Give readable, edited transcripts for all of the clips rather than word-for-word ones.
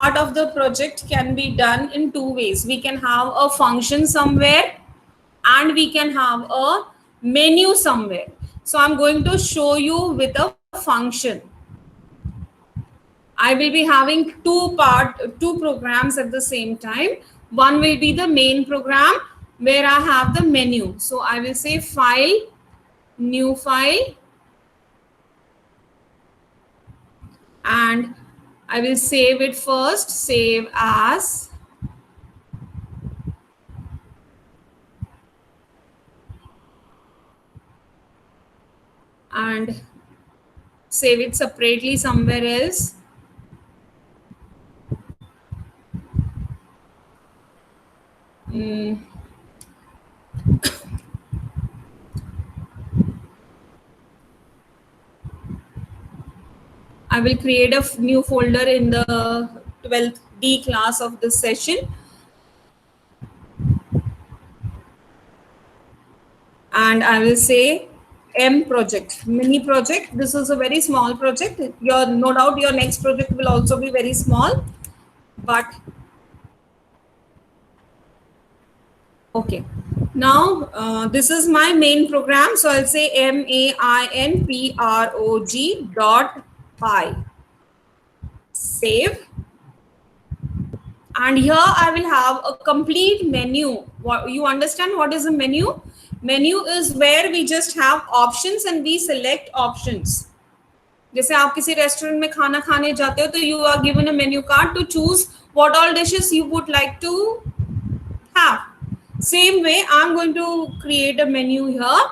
part of the project can be done in two ways. We can have a function somewhere and we can have a menu somewhere. So I'm going to show you with a function. I will be having two programs at the same time. One will be the main program where I have the menu. So I will say file, new file, and I will save it first, save as, and save it separately somewhere else. I will create a new folder in the 12th D class of this session. And I will say M project, mini project. This is a very small project. No doubt your next project will also be very small, but okay. Now this is my main program. So I'll say mainprog.py. Save. And here I will have a complete menu. You understand what is a menu? Menu is where we just have options and we select options. जैसे आप किसी restaurant में खाना खाने जाते हो तो you are given a menu card to choose what all dishes you would like to have. Same way, I'm going to create a menu here,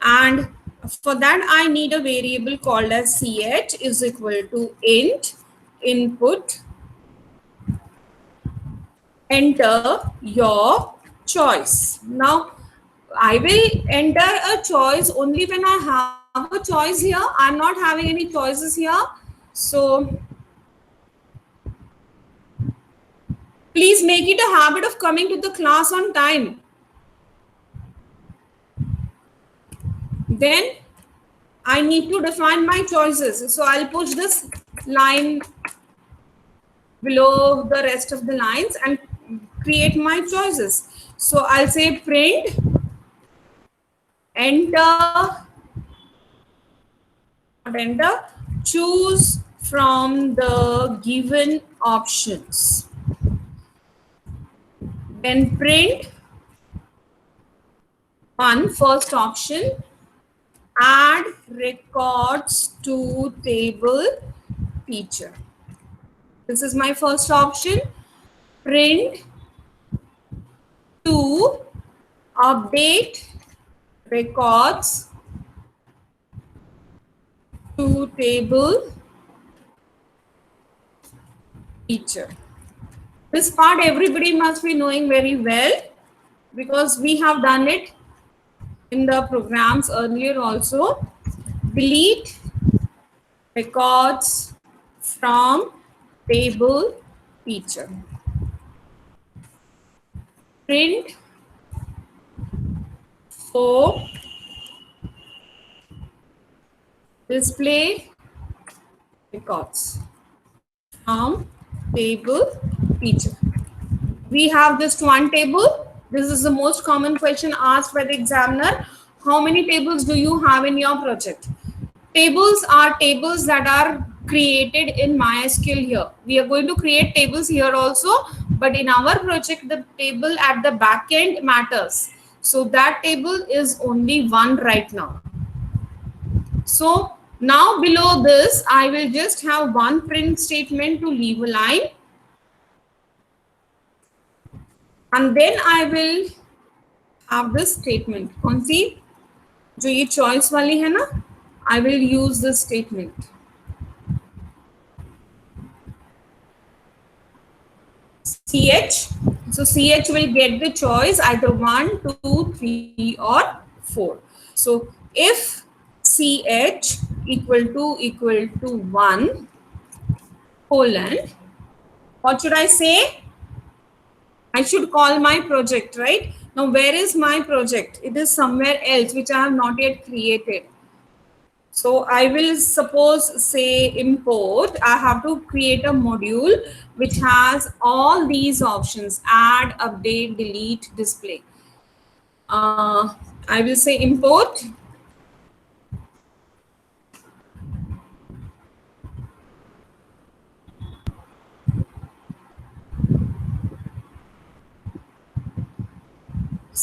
and for that I need a variable called as ch is equal to int input, enter your choice. Now I will enter a choice only when I have a choice here. I'm not having any choices here. So please make it a habit of coming to the class on time. Then I need to define my choices. So I'll push this line below the rest of the lines and create my choices. So I'll say print, enter, choose from the given options. Then print first option, add records to table teacher. This is my first option. Print to update records to table teacher. This part everybody must be knowing very well because we have done it in the programs earlier also. Delete records from table teacher. Print for display records from table teacher. We have this one table. This is the most common question asked by the examiner. How many tables do you have in your project? Tables are tables that are created in MySQL here. We are going to create tables here also, but in our project, the table at the back end matters. So that table is only one right now. So now below this, I will just have one print statement to leave a line. And then I will have this statement. कौन सी जो ये choice वाली है ना, I will use this statement. CH. So CH will get the choice either 1, 2, 3 or 4. So if CH equal to 1 colon, what should I say? I should call my project, right? Now, where is my project? It is somewhere else, which I have not yet created. So I will suppose say import. I have to create a module which has all these options: add, update, delete, display. I will say import.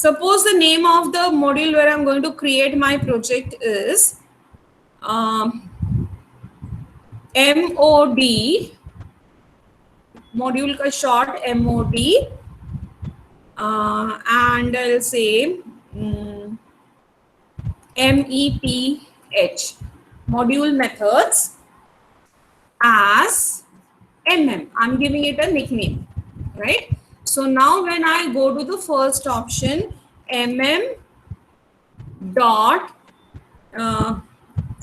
Suppose the name of the module where I'm going to create my project is MOD, module ka short MOD, and I'll say MEPH, module methods as I'm giving it a nickname, right? So now when I go to the first option, dot,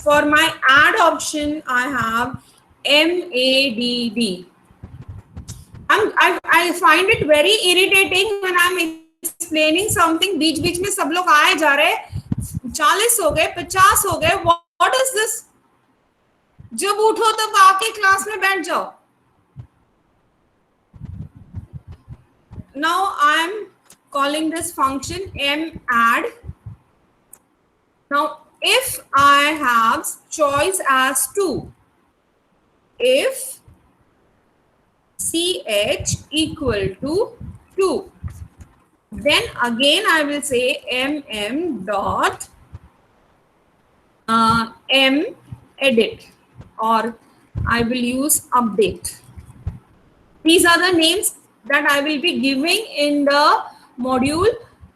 for my add option, I have MADD. I find it very irritating when I'm explaining something, बीच बीच में सब लोग आए जा रहे, 40 हो गए, 50 हो गए. What is this? जब उठो तब आके क्लास में बैठ जाओ. Now I'm calling this function madd. Now if I have choice as 2, if ch equal to 2, then again I will say dot m edit, or I will use update. These are the names that I will be giving in the module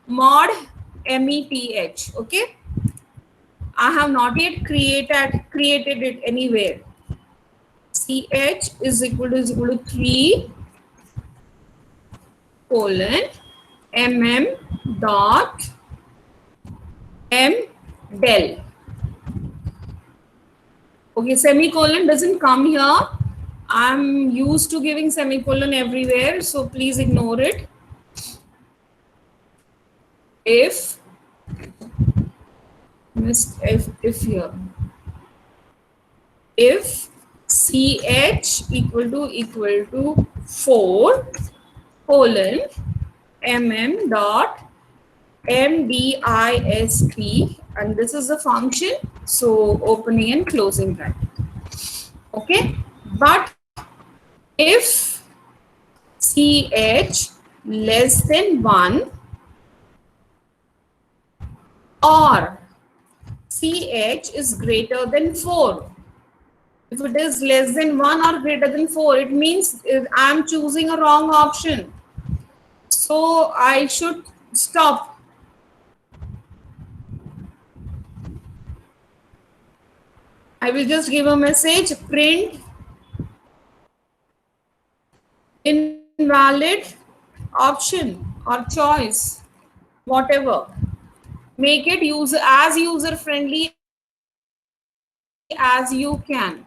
mod MEPH. Okay, I have not yet created it anywhere. CH is equal to 3 colon dot del. Okay, semicolon doesn't come here. I'm used to giving semicolon everywhere, so please ignore it. If here, if ch equal to 4 colon dot mdisp, and this is the function, so opening and closing bracket. Okay, but if ch less than 1 or ch is greater than 4, if it is less than 1 or greater than 4, it means I am choosing a wrong option, so I should stop. I will just give a message, print invalid option or choice, whatever. Make it as user friendly as you can,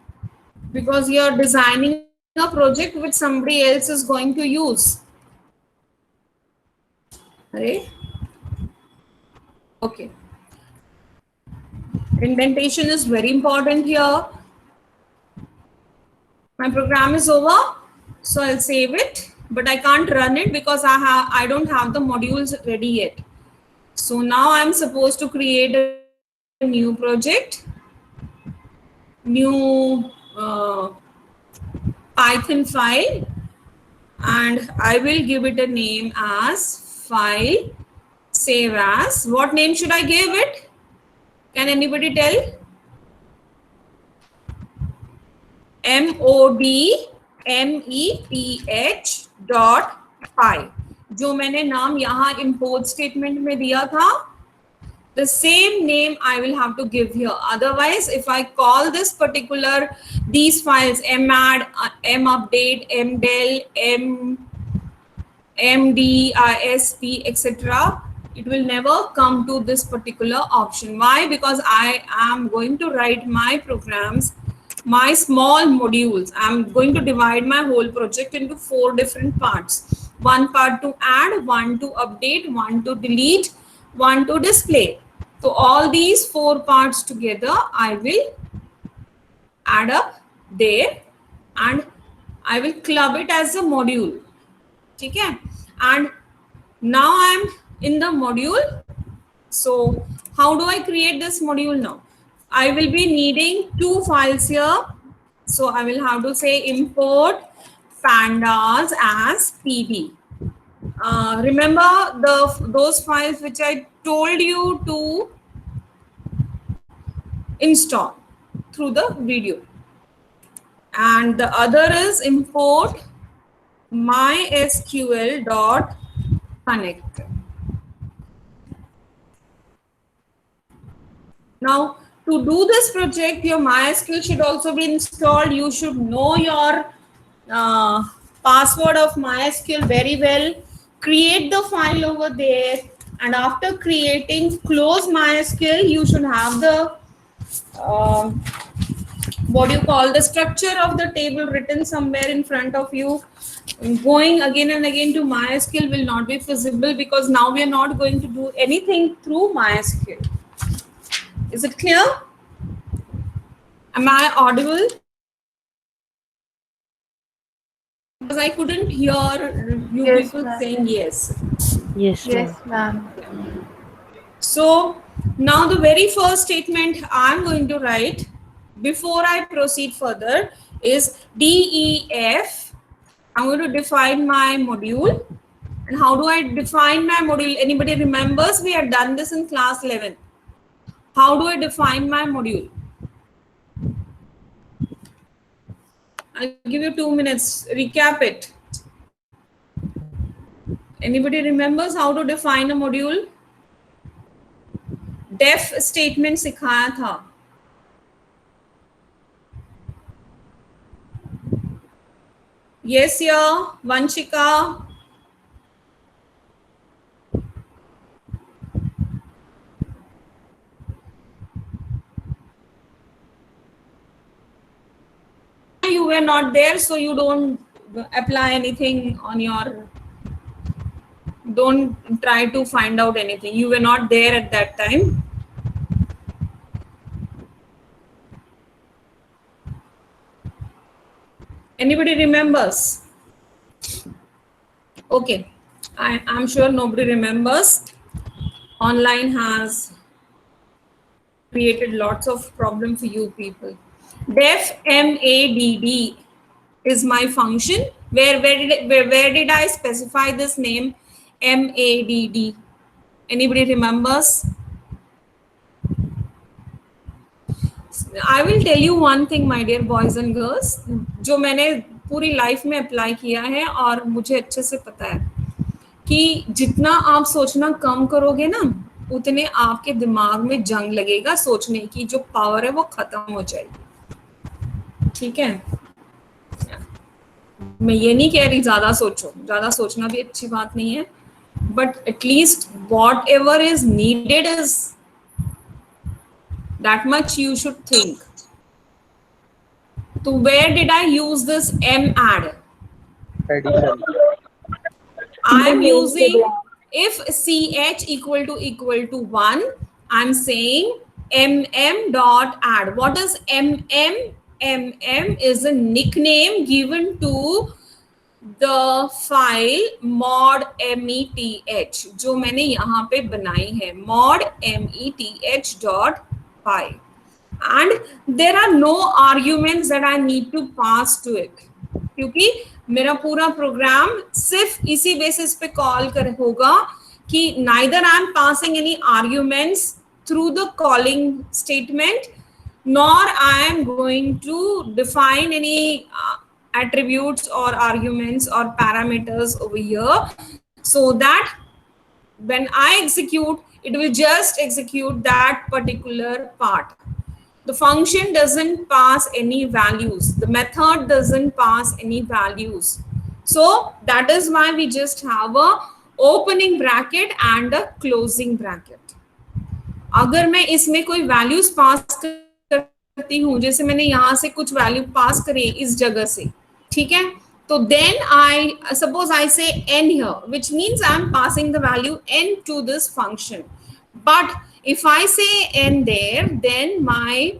because you are designing a project which somebody else is going to use, right? Okay, indentation is very important here. My program is over, so I'll save it, but I can't run it because I don't have the modules ready yet. So now I'm supposed to create a new project, new Python file, and I will give it a name as file save as. What name should I give it? Can anybody tell? modmeph.py, जो मैंने नाम यहाँ import statement में दिया था, the same name I will have to give here. Otherwise, if I call this particular, these files, madd, mupdate, mdel, mdisp, etc., it will never come to this particular option. Why? Because I am going to write my programs, my small modules. I'm going to divide my whole project into 4 different parts. One part to add, one to update, one to delete, one to display. So all these four parts together I will add up there and I will club it as a module. Okay? And now I am in the module. So how do I create this module now? I will be needing two files here. So I will have to say import pandas as pd. Remember those files which I told you to install through the video. And the other is import mysql.connect. Now, to do this project, your MySQL should also be installed. You should know your password of MySQL very well. Create the file over there. And after creating, close MySQL, you should have the uh, what you call the structure of the table written somewhere in front of you. Going again and again to MySQL will not be feasible because now we are not going to do anything through MySQL. Is it clear? Am I audible? Because I couldn't hear you people saying yes. Yes, Yes, ma'am. So now the very first statement I'm going to write before I proceed further is DEF. I'm going to define my module. And how do I define my module? Anybody remembers? We had done this in class 11. How do I define my module? I'll give you 2 minutes. Recap it. Anybody remembers how to define a module? Def statement सिखाया था. Yes, yeah, Vanshika. You were not there, so you don't apply anything on your. Don't try to find out anything. You were not there at that time. Anybody remembers? Okay, I'm sure nobody remembers. Online has created lots of problem for you people. Def MADD is my function. Where did I specify this name MADD? Anybody remembers? I will tell you one thing, my dear boys and girls, जो मैंने पूरी life में apply किया है और मुझे अच्छे से पता है कि जितना आप सोचना कम करोगे ना उतने आपके दिमाग में जंग लगेगा, सोचने की जो पावर है वो खत्म हो जाएगी. ठीक है, मैं ये नहीं कह रही ज्यादा सोचो, ज्यादा सोचना भी अच्छी बात नहीं है, but at least what ever is needed is that much you should think. So where did I use this madd? Addition. I am using if ch equal to 1, I'm saying dot add. What is mm is a nickname given to the file mod meth जो मैंने यहाँ पे बनाई है mod meth dot py, and there are no arguments that I need to pass to it क्योंकि मेरा पूरा programme सिर्फ इसी बेसिस पे कॉल कर होगा कि neither I am passing any arguments through the calling statement nor I am going to define any attributes or arguments or parameters over here, so that when I execute it will just execute that particular part. The function doesn't pass any values. The method doesn't pass any values. So that is why we just have a opening bracket and a closing bracket. अगर मैं इसमें कोई values pass करती हूँ, जैसे मैंने यहाँ से कुछ value pass करी इस जगह से, ठीक है? So then suppose I say n here, which means I'm passing the value n to this function. But If I say n there, then my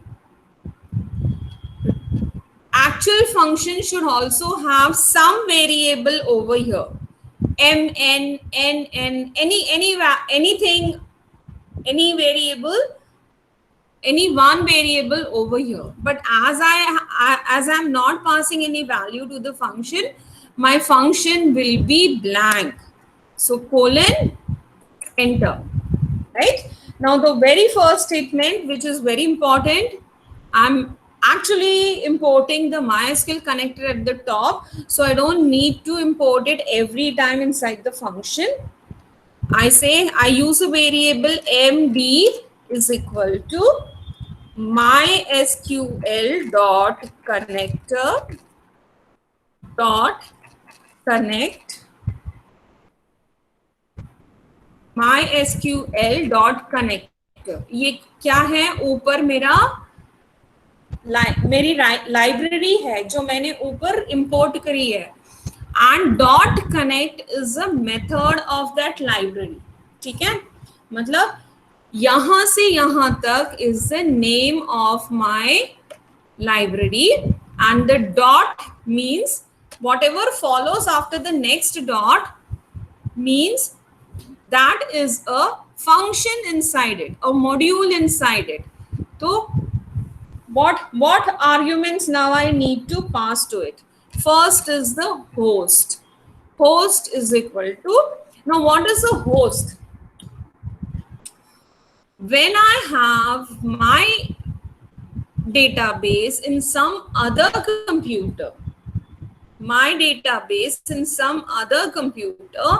actual function should also have some variable over here. M, N, N, N, anything, any variable, any one variable over here. But as I'm not passing any value to the function, my function will be blank. So colon, enter. Right? Now the very first statement, which is very important, I'm actually importing the MySQL connector at the top, so I don't need to import it every time inside the function. I say I use a variable md is equal to mysql dot connector dot connect mysql dot connector. ये क्या है? ऊपर मेरी library है जो मैंने ऊपर import करी है, and dot connect is a method of that library. ठीक है, मतलब यहां से यहां तक is the name of my library, and the dot means whatever follows after the next dot means that is a function inside it, a module inside it. So what arguments now I need to pass to it? First is the host. Host is equal to, now what is a host? When I have my database in some other computer, my database in some other computer,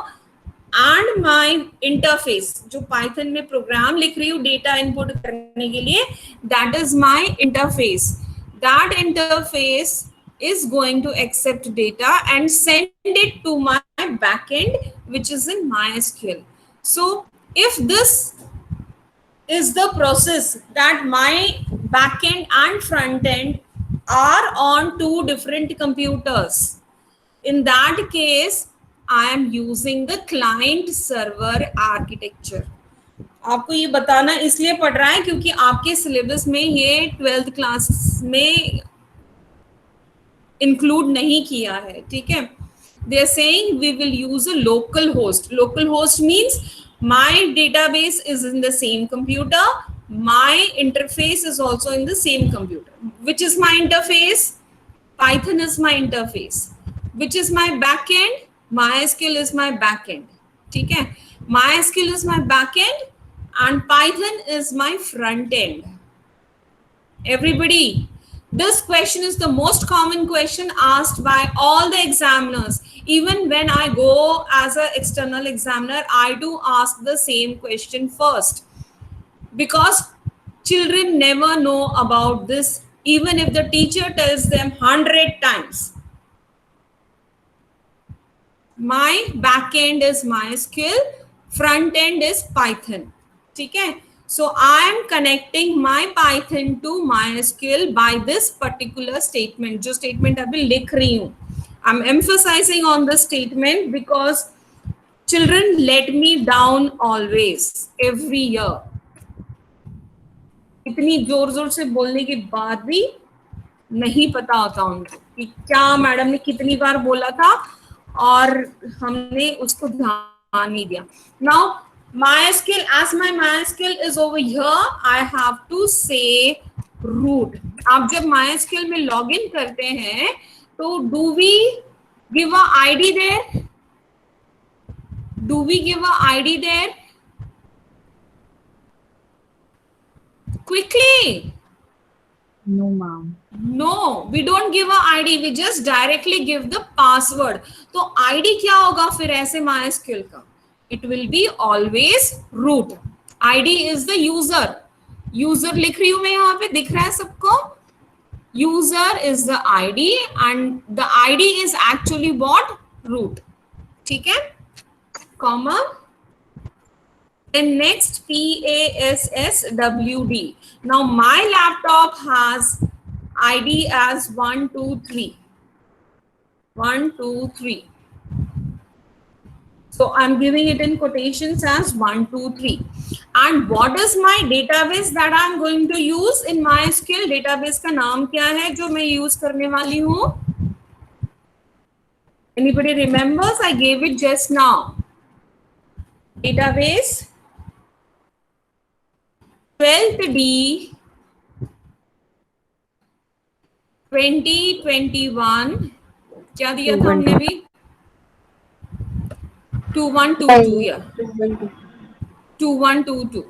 and my interface, जो Python में programme लिख रही हूँ data input करने के लिए, that is my interface. That interface is going to accept data and send it to my backend, which is in MySQL. So if this is the process that my backend and front end are on two different computers, in that case I am using the client server architecture. आपको ये बताना इसलिए पड़ रहा है क्योंकि आपके syllabus में ये 12th क्लास में इंक्लूड नहीं किया है. ठीक है, they are saying we will use a local host. Local host means my database is in the same computer, my interface is also in the same computer. Which is my interface? Python is my interface. Which is my backend? MySQL is my backend. ठीक है, MySQL is my backend and Python is my front end. Everybody, this question is the most common question asked by all the examiners. Even when I go as an external examiner, I do ask the same question first, because children never know about this, even if the teacher tells them 100 times. My backend is MySQL, front end is Python. ठीक है, so I am connecting my Python to MySQL by this particular statement. जो statement अभी लिख रही हूँ, I'm emphasizing on the statement because children let me down always, every year. इतनी जोर जोर से बोलने के बाद भी नहीं पता होता उनको कि क्या मैडम ने कितनी बार बोला था और हमने उसको ध्यान नहीं दिया. Now MySQL, as my MySQL is over here, I have to say root. आप जब MySQL में लॉगिन करते हैं तो do we give a ID there? Do we give a ID there? Quickly. No, ma'am. No, we don't give a ID. We just directly give the password. तो ID क्या होगा फिर ऐसे MySQL का? It will be always root. ID is the user. User लिख रही हूँ मैं यहाँ पे, दिख रहा है सबको? User is the ID and the ID is actually what? Root. ठीक है? Comma. And next PASSWD. Now my laptop has ID as 1, 2, 3. 1, 2, 3. So I'm giving it in quotations as 1, 2, 3. And what is my database that I'm going to use in MySQL? Database का नाम क्या है जो मैं use करने वाली हूँ? Anybody remembers? I gave it just now. Database 12th D 2021. क्या दिया था हमने भी? 2122, yeah. 2122.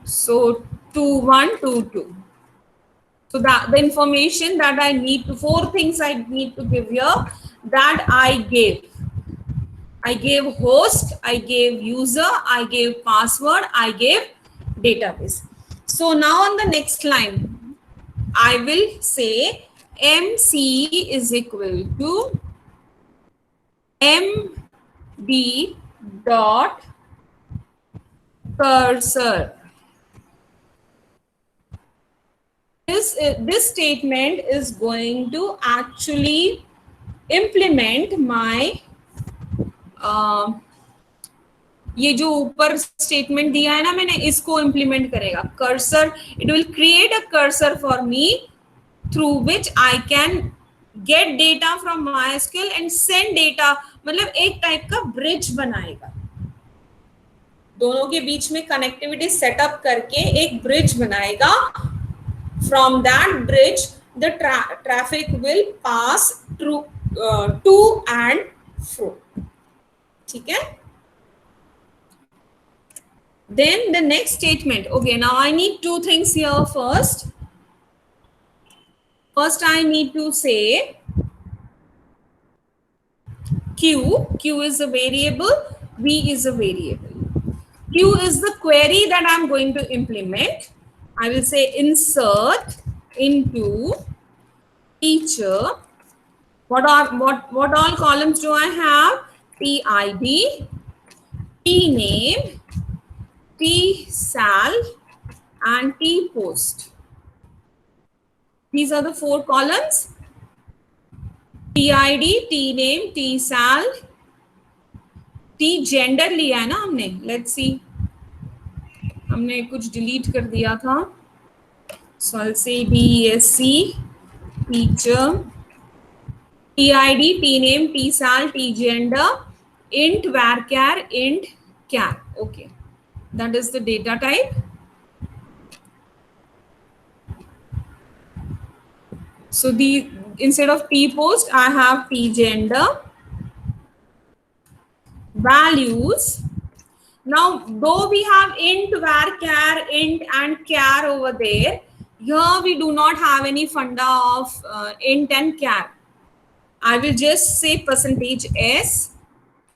So 2122. So that the information that I need to, 4 things I need to give here that I gave. I gave host, I gave user, I gave password, I gave database. So now on the next line, I will say MC is equal to MD dot cursor. This statement is going to actually implement my ये जो ऊपर statement दिया है ना मैंने, इसको implement करेगा. Cursor, it will create a cursor for me through which I can get data from MySQL and send data. मतलब एक टाइप का ब्रिज बनाएगा, दोनों के बीच में कनेक्टिविटी सेटअप करके एक ब्रिज बनाएगा. From that bridge the traffic will pass through to and fro. ठीक है. Then the next statement. Okay, now I need 2 things here first. First, I need to say Q. Q is a variable. V is a variable. Q is the query that I'm going to implement. I will say insert into teacher. What all columns do I have? TID, TName, TSAL and TPost. These are the 4 columns. TID, TName, TSAL, TGender लिया है ना हमने. Let's see. हमने कुछ delete कर दिया था. So I'll say DESC, teacher, TID, TName, TSAL, TGender, int varchar, int char. Okay. That is the data type. So instead of TPost, I have TGender. Values. Now, though we have int, varchar, int and char over there, here we do not have any funda of int and char. I will just say %s,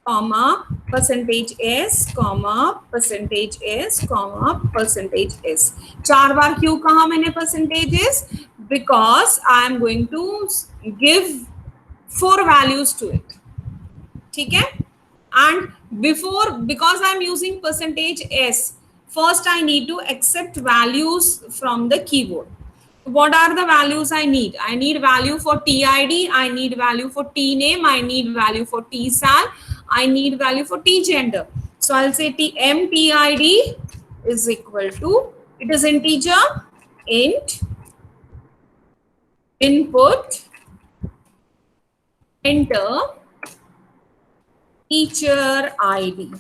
comma, %s, comma, %s, comma, %s. 4 बार क्यों कहा मैंने %s? Because I am going to give 4 values to it. ठीक है? And because I am using %s, first I need to accept values from the keyboard. What are the values I need? I need value for TID, I need value for TName, I need value for TSAL, I need value for TGender. So I'll say MTID is equal to, it is integer, int, input, enter, teacher ID.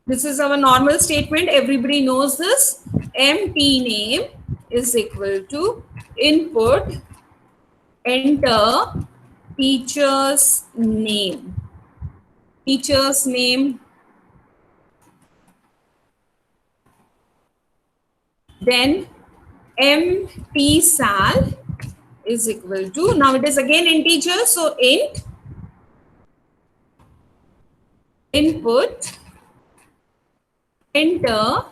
This is our normal statement. Everybody knows this. MTName is equal to input, enter, teacher's name. Teacher's name. Then MTSAL is equal to, now it is again integer, so int, input, enter,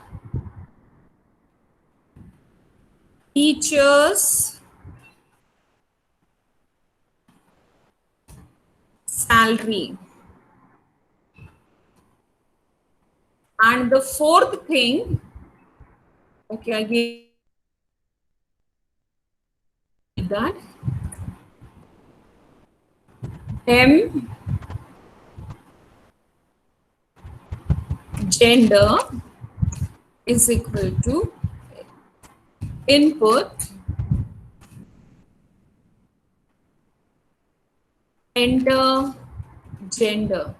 teacher's salary. And the 4th thing, okay, I gave that. M gender is equal to input enter gender.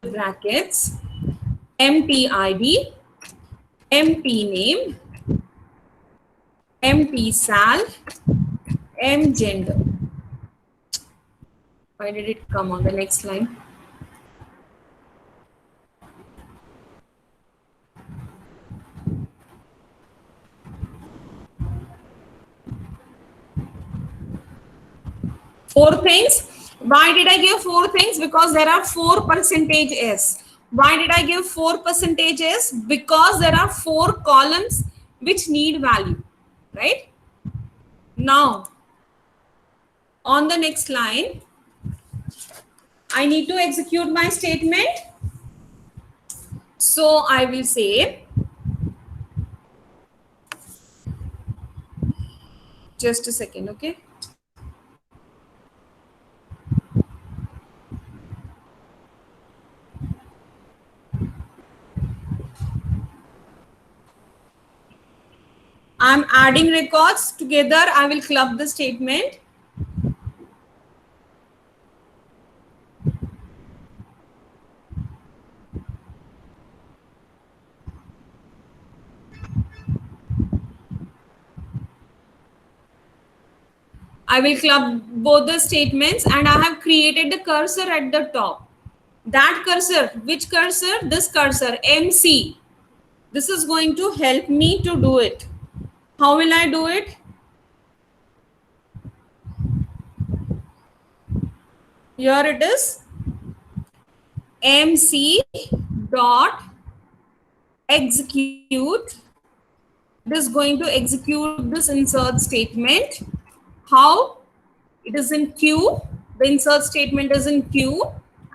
Brackets MTID, MT name, MT sal, M gender. Why did it come on the next line? Four things. Why did I give four things? Because there are 4% S. Why did I give 4% S? Because there are 4 columns which need value, right? Now, on the next line, I need to execute my statement. So I will say, just a second, okay? I'm adding records together. I will club the statement. I will club both the statements and I have created the cursor at the top. That cursor, which cursor? This cursor, MC. This is going to help me to do it. How will I do it? Here it is. MC dot execute. It is going to execute this insert statement. How? It is in queue. The insert statement is in queue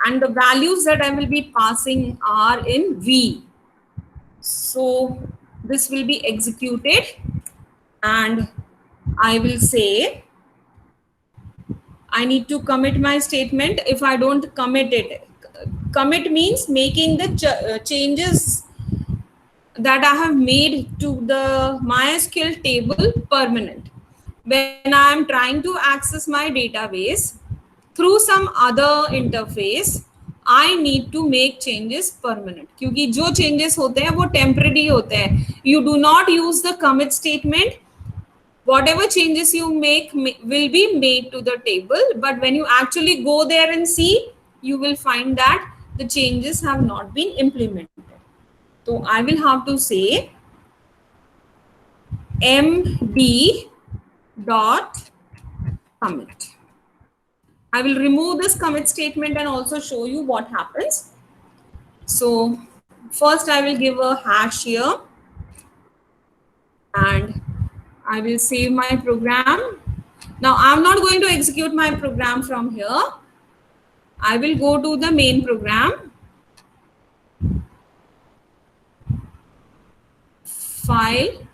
and the values that I will be passing are in V. So this will be executed and I will say I need to commit my statement. If I don't commit it, commit means making the changes that I have made to the MySQL table permanent. When I am trying to access my database through some other interface, I need to make changes permanent. क्योंकि जो changes होते हैं वो temporary होते हैं. You do not use the commit statement. Whatever changes you make will be made to the table, but when you actually go there and see, you will find that the changes have not been implemented. So I will have to say md dot commit. I will remove this commit statement and also show you what happens. So first I will give a hash here and I will save my program. Now I'm not going to execute my program from here. I will go to the main program. File,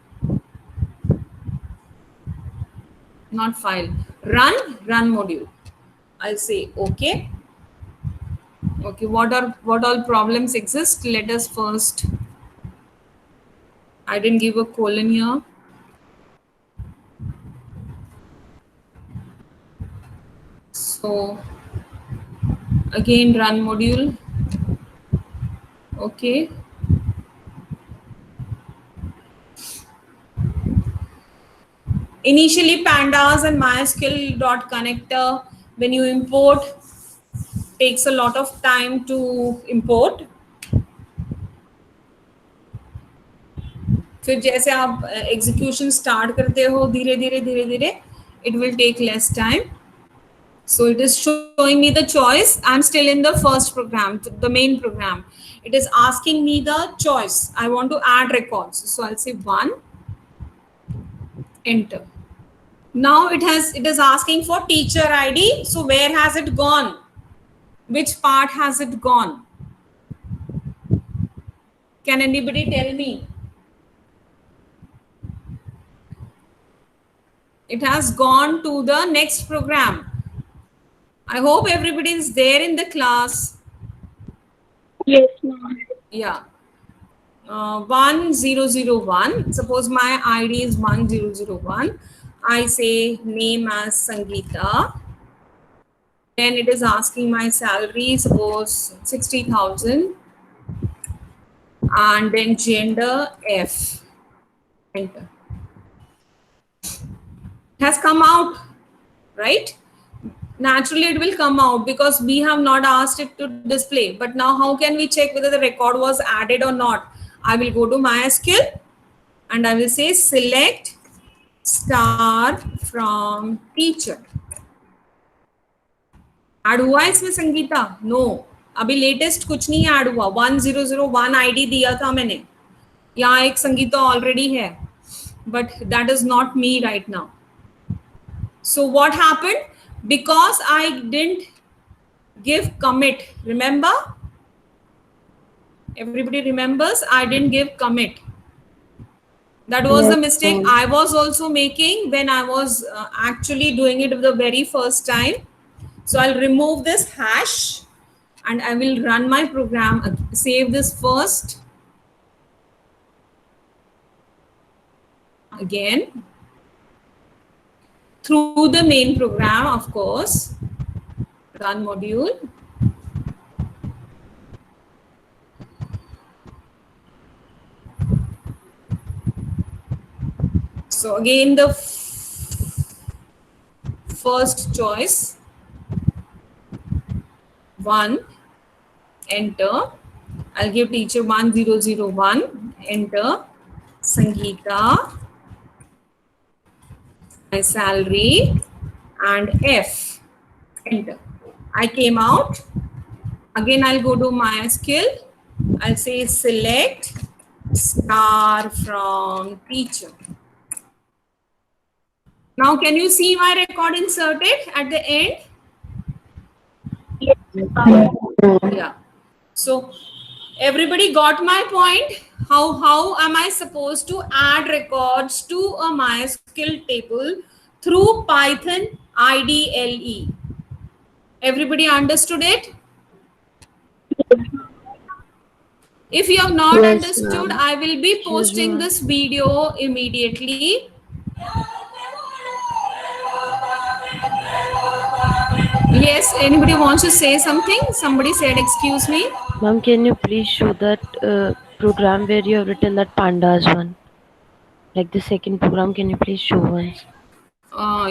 not file, run module. I'll say okay. Okay, what all problems exist? Let us first, I didn't give a colon here. So again run module. Okay. Initially pandas and mysql.connector, when you import, takes a lot of time to import. फिर जैसे आप execution start करते हो धीरे धीरे it will take less time. So it is showing me the choice. I'm still in the first program, the main program. It is asking me the choice. I want to add records. So I'll say 1, enter. Now it is asking for teacher ID. So where has it gone? Which part has it gone? Can anybody tell me? It has gone to the next program. I hope everybody is there in the class. Yes, ma'am. Yeah. 1001. Suppose my ID is 1001. I say name as Sangeeta. Then it is asking my salary, suppose 60,000. And then gender F. Enter. It has come out, right? Naturally it will come out because we have not asked it to display. But now how can we check whether the record was added or not? I will go to MySQL and I will say select star from teacher. Add हुआ है इसमें Sangeeta? No, अभी latest कुछ नहीं add हुआ. 1001 ID दिया था मैंने. यहाँ एक संगीता ऑलरेडी है, but that is not me right now. So what happened? Because I didn't give commit. Remember? Everybody remembers? I didn't give commit. That was the mistake I was also making when I was actually doing it the very first time. So I'll remove this hash and I will run my program. Save this first. Again. Through the main program, of course. Run module. So again, the first choice. 1, enter. I'll give teacher 1001, enter. Sangeeta, my salary, and F, enter. I came out. Again, I'll go to MySQL. I'll say select star from teacher. Now, can you see my record inserted at the end? Yeah. So everybody got my point. How am I supposed to add records to a MySQL table through Python IDLE? Everybody understood it? If you have not understood, I will be posting this video immediately. Yes, anybody wants to say something? Somebody said, excuse me. Ma'am, can you please show that program where you have written that pandas one? Like the second program, can you please show once?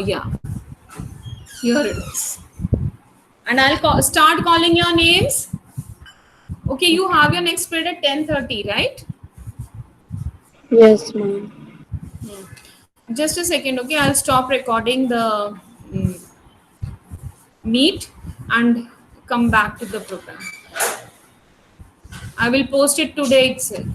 Yeah. Here it is. And I'll start calling your names. Okay, you have your next period at 10:30, right? Yes, ma'am. Just a second, okay? I'll stop recording the meet and come back to the program. I will post it today itself.